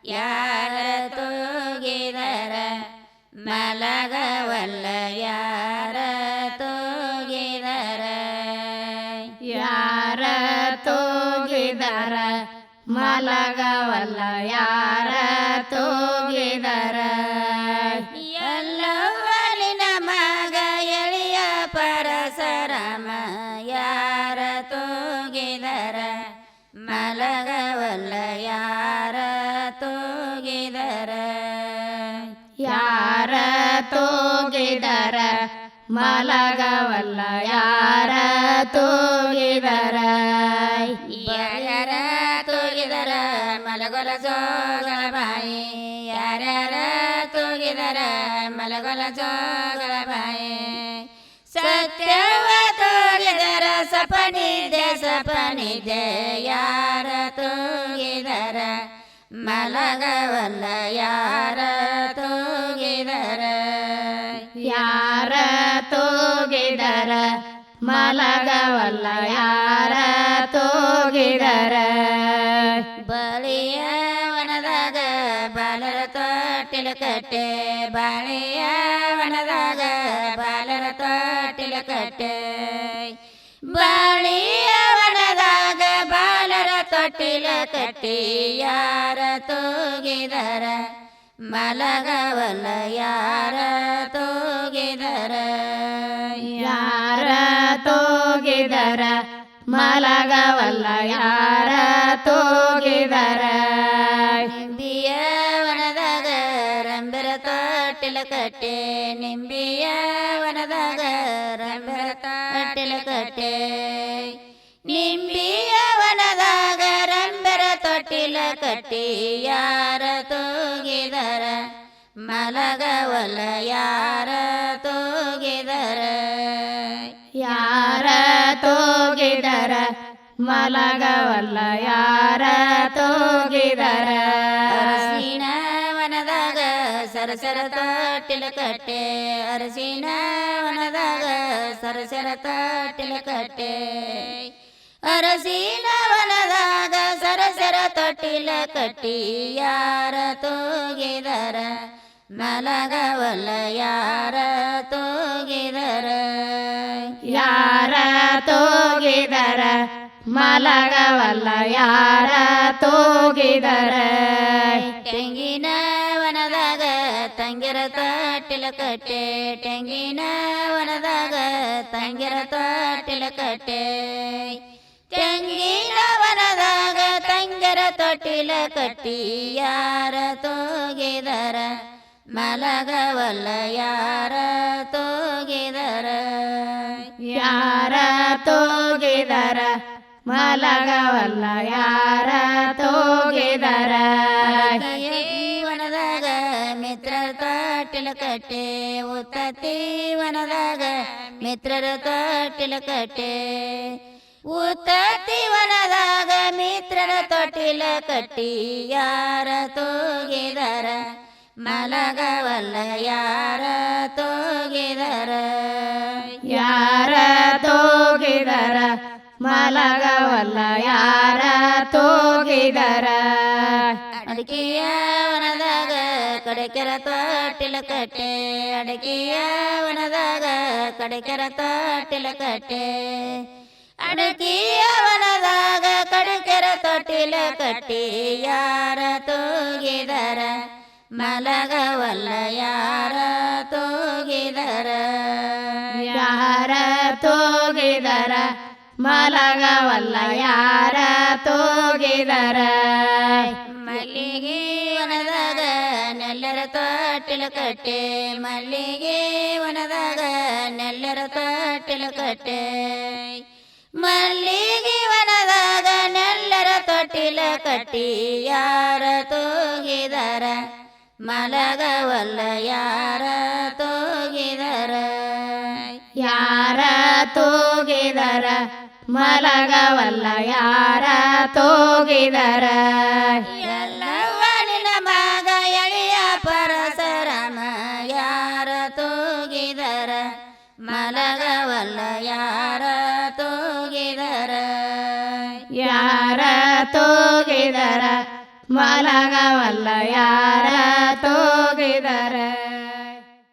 ಯಾರ ತೂಗಿದರ ಮಲಗವಲ್ಲ ಯಾರ ತೂಗಿದರ ಯಾರ ತೂಗಿದರ ಮಲಗವಲ್ಲ ಯಾರ ತೂಗಿದರ ಎಲ್ಲವಲಿನ ಮಗ ಎಳೆಯ ಪರಸರಮ ಯಾರ ತೂಗಿದರ ಮಲಗವಲ್ಲ ಯಾರ ತೂಗಿದರ ಯಾರ ತೂಗಿದರ ಮಲಗವಲ್ಲ ಯಾರ ತೂಗಿದರ ಯಾರ್ಯಾರ ತೂಗಿದರ ಮಲಗೊಲ ಜೋಗಳ ಬಾಯಿ ಯಾರ್ಯಾರ ತೂಗಿದರ ಮಲಗೊಲ ಜೋಗಳ ಬಾಯಿ ಸತ್ಯವ ತೂಗಿದರ ಸಪನಿದ್ದೆ ಯಾರ ತೂಗಿದರ ಮಲಗವಲ್ಲ ಯಾರ ತೂಗಿದರ ಯಾರ ತೂಗಿದರ ಮಲಗವಲ್ಲ ಯಾರ ತೂಗಿದರ ಬಳಿಯ ವನದಾಗ ಬಾಲರ ತೊಟ್ಟಿಲ ಕಟ್ಟೆ ಬಾಳಿಯ ವನದಾಗ ಬಾಲರ ತೊಟ್ಟಿಲ ಕಟ್ಟೆ ಬಾಳಿಯ ವನದಾಗ ಬಾಲರ ತೊಟ್ಟಿಲ ಕಟ್ಟಿ ಯಾರ ತೂಗಿದರ ಮಲಗವಲ್ಲ ಯಾರ ತೂಗಿದರ ಯಾರ ತೂಗಿದರ ಮಲಗವಲ್ಲ ಯಾರ ತೂಗಿದರ ನಿಂಬಿಯ ವನದಾಗ ರಂಬರ ತೊಟ್ಟಿಲ ಕಟ್ಟೆ ನಿಂಬಿಯ ವನದಾಗ ರಂಬರ ತೊಟ್ಟಿಲ ಕಟ್ಟೆ ನಿಂಬಿಯ ವನದಾಗ ರಂಬರ ತೊಟ್ಟಿಲ ಕಟ್ಟಿ ಯಾರ ತೂಗಿದರ ಮಲಗವಲ್ಲ ಯಾರ ತೂಗಿದರ ಯಾರ ತೂಗಿದರ ಮಲಗವಲ್ಲ ಯಾರ ತೂಗಿದರ ಅರಸಿನ ವನದಾಗ ಸರಸರ ತೊಟ್ಟಿಲ ಕಟ್ಟೆ ಅರಸಿನ ವನದಾಗ ಸರಸರ ತೊಟ್ಟಿಲ ಕಟ್ಟೆ ಅರಸಿನ ವನದಾಗ ಸರಸರ ತೊಟ್ಟಿಲ ಕಟ್ಟಿ ಯಾರ ತೂಗಿದರ ಮಲಗವಲ್ಲ ಯಾರ ತೂಗಿದರ ಯಾರ ತೂಗಿದರ ಮಲಗವಲ್ಲ ಯಾರ ತೂಗಿದರ ತೆಂಗಿನ ವನದಾಗ ತಂಗಿರ ತೊಟ್ಟಿಲ ಕಟ್ಟೆ ತೆಂಗಿನ ವನದಾಗ ತಂಗಿರ ತೊಟ್ಟಿಲ ಕಟ್ಟೆ ತೆಂಗಿನ ವನದಾಗ ತಂಗಿರ ತೊಟ್ಟಿಲ ಕಟ್ಟಿ ಯಾರ ತೂಗಿದರ ಮಲಗವಲ್ಲ ಯಾರ ತೂಗಿದರ ಯಾರ ತೂಗಿದರ ಮಲಗವಲ್ಲ ಯಾರ ತೂಗಿದರ ವನದಾಗ ಮಿತ್ರರ ತೊಟ್ಟಿಲ ಕಟ್ಟೆ ಉತ್ತತ್ತಿ ವನದಾಗ ಮಿತ್ರರ ತೊಟ್ಟಿಲ ಕಟ್ಟೆ ಉತ್ತತ್ತಿ ವನದಾಗ ಮಿತ್ರರ ತೊಟ್ಟಿಲ ಕಟ್ಟಿ ಯಾರ ತೂಗಿದರ ಮಲಗವಲ್ಲ ಯಾರ ತೂಗಿದರ ಯಾರ ತೂಗಿದರ ಮಲಗವಲ್ಲ ಯಾರ ತೂಗಿದರ ಅಡಿಕೆಯ ವನದಾಗ ಕಡೆಕೆರ ತೊಟ್ಟಿಲ ಕಟ್ಟೆ ಅಡಿಕೆಯ ವನದಾಗ ಕಡೆಕೆರ ತೊಟ್ಟಿಲ ಕಟ್ಟೆ ಅಡಕಿಯ ವನದಾಗ ಕಡೆಕೆರ ತೊಟ್ಟಿಲ ಕಟ್ಟಿ ಯಾರ ತೂಗಿದರ ಮಲಗವಲ್ಲ ಯಾರ ತೂಗಿದರ ಯಾರ ತೂಗಿದರ ಮಲಗವಲ್ಲ ಯಾರ ತೂಗಿದರ ಮಲ್ಲಿಗೆ ವನದಾಗ ನೆಲ್ಲರ ತೊಟ್ಟಿಲ ಕಟ್ಟೆ ಮಲ್ಲಿಗೆ ವನದಾಗ ನೆಲ್ಲರ ತೊಟ್ಟಿಲ ಕಟ್ಟೆ ಮಲ್ಲಿಗೆ ವನದಾಗ ನೆಲ್ಲರ ತೊಟ್ಟಿಲ ಕಟ್ಟಿ ಯಾರ ತೂಗಿದರ ಮಲಗವಲ್ಲ ಯಾರ ತೂಗಿದರ ಯಾರ ತೂಗಿದರ ಮಲಗವಲ್ಲ ಯಾರ ತೂಗಿದರ ಎಲ್ಲವನಿನ ಮಗ ಎಳೆಯ ಪರಸರಮ ಯಾರ ತೂಗಿದರ ಮಲಗವಲ್ಲ ಯಾರ ತೂಗಿದರ ಯಾರ ತೂಗಿದರ ಮಲಗವಲ್ಲ ಯಾರ ತೂಗಿದರ